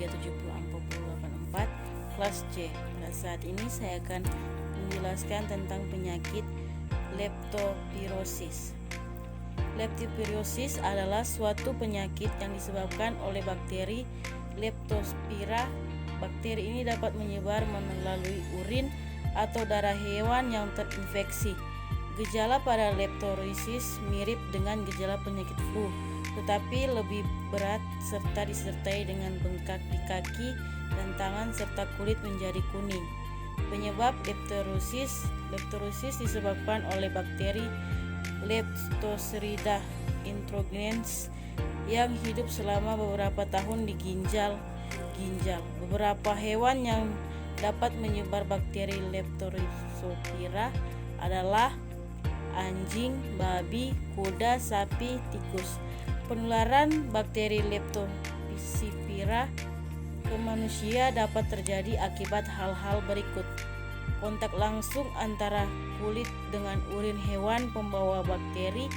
370-484 kelas C. Pada saat ini saya akan menjelaskan tentang penyakit leptospirosis. Leptospirosis adalah suatu penyakit yang disebabkan oleh bakteri Leptospira. Bakteri ini dapat menyebar melalui urin atau darah hewan yang terinfeksi. Gejala pada leptospirosis mirip dengan gejala penyakit flu, tetapi lebih berat serta disertai dengan bengkak di kaki dan tangan serta kulit menjadi kuning. Penyebab leptospirosis disebabkan oleh bakteri Leptospira introgenes yang hidup selama beberapa tahun di ginjal. Beberapa hewan yang dapat menyebar bakteri Leptospira adalah anjing, babi, kuda, sapi, tikus. Penularan bakteri Leptospira ke manusia dapat terjadi akibat hal-hal berikut: kontak langsung antara kulit dengan urin hewan pembawa bakteri,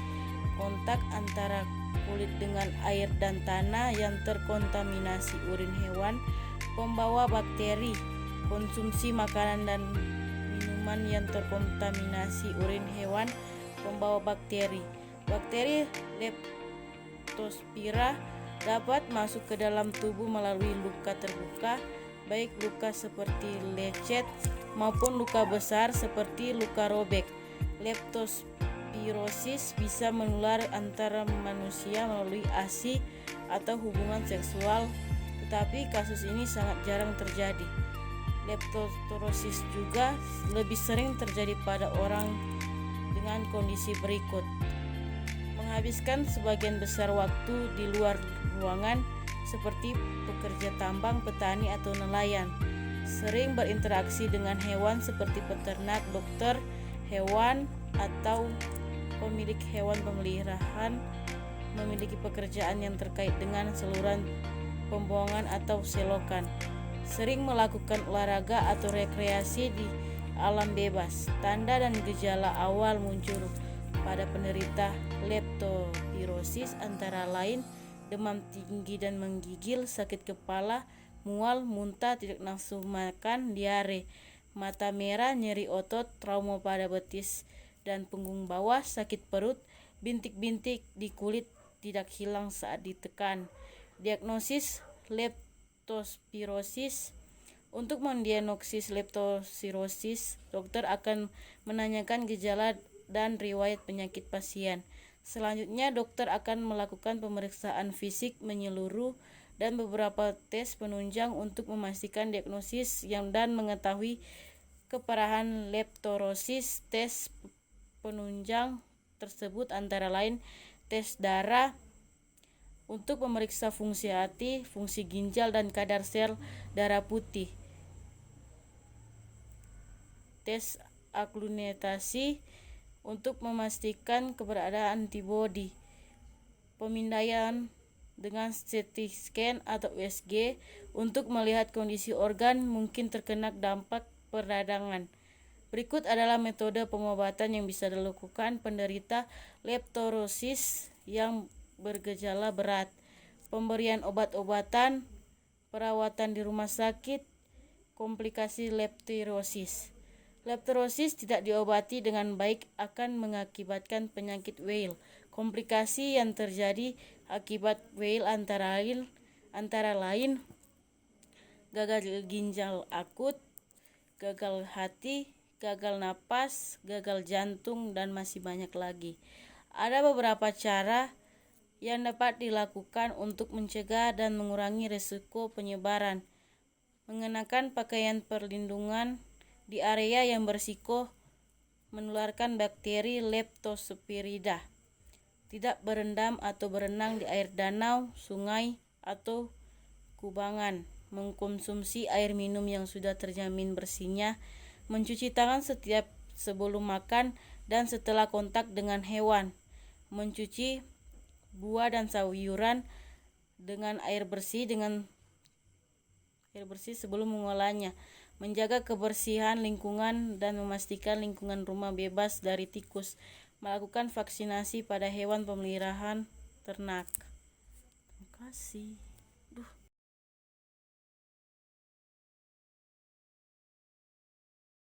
kontak antara kulit dengan air dan tanah yang terkontaminasi urin hewan pembawa bakteri, konsumsi makanan dan minuman yang terkontaminasi urin hewan pembawa bakteri. Bakteri Leptospira dapat masuk ke dalam tubuh melalui luka terbuka, baik luka seperti lecet maupun luka besar seperti luka robek. Leptospirosis bisa menular antara manusia melalui ASI atau hubungan seksual, tetapi kasus ini sangat jarang terjadi. Leptospirosis juga lebih sering terjadi pada orang dengan kondisi berikut: menghabiskan sebagian besar waktu di luar ruangan seperti pekerja tambang, petani atau nelayan, sering berinteraksi dengan hewan seperti peternak, dokter hewan atau pemilik hewan pemeliharaan, memiliki pekerjaan yang terkait dengan saluran pembuangan atau selokan, sering melakukan olahraga atau rekreasi di alam bebas. Tanda dan gejala awal muncul pada penderita leptospirosis antara lain demam tinggi dan menggigil, sakit kepala, mual, muntah, tidak nafsu makan, diare, mata merah, nyeri otot, trauma pada betis dan punggung bawah, sakit perut, bintik-bintik di kulit tidak hilang saat ditekan. Diagnosis leptospirosis. Untuk mendiagnosis leptospirosis, dokter akan menanyakan gejala dan riwayat penyakit pasien. Selanjutnya, dokter akan melakukan pemeriksaan fisik menyeluruh dan beberapa tes penunjang untuk memastikan diagnosis dan mengetahui keparahan leptospirosis. Tes penunjang tersebut antara lain tes darah untuk memeriksa fungsi hati, fungsi ginjal dan kadar sel darah putih, tes aglutinasi untuk memastikan keberadaan antibodi, pemindaian dengan CT scan atau USG untuk melihat kondisi organ mungkin terkena dampak peradangan. Berikut adalah metode pengobatan yang bisa dilakukan penderita leptospirosis yang bergejala berat: pemberian obat-obatan, perawatan di rumah sakit, komplikasi leptospirosis. Leptospirosis tidak diobati dengan baik akan mengakibatkan penyakit Weil. Komplikasi yang terjadi akibat Weil antara lain gagal ginjal akut, gagal hati, gagal napas, gagal jantung, dan masih banyak lagi. Ada beberapa cara yang dapat dilakukan untuk mencegah dan mengurangi risiko penyebaran: mengenakan pakaian perlindungan di area yang berisiko menularkan bakteri Leptospira, tidak berendam atau berenang di air danau, sungai, atau kubangan, mengkonsumsi air minum yang sudah terjamin bersihnya, mencuci tangan setiap sebelum makan dan setelah kontak dengan hewan, mencuci buah dan sayuran dengan air bersih sebelum mengolahnya, menjaga kebersihan lingkungan dan memastikan lingkungan rumah bebas dari tikus, melakukan vaksinasi pada hewan pemeliharaan ternak. Terima kasih.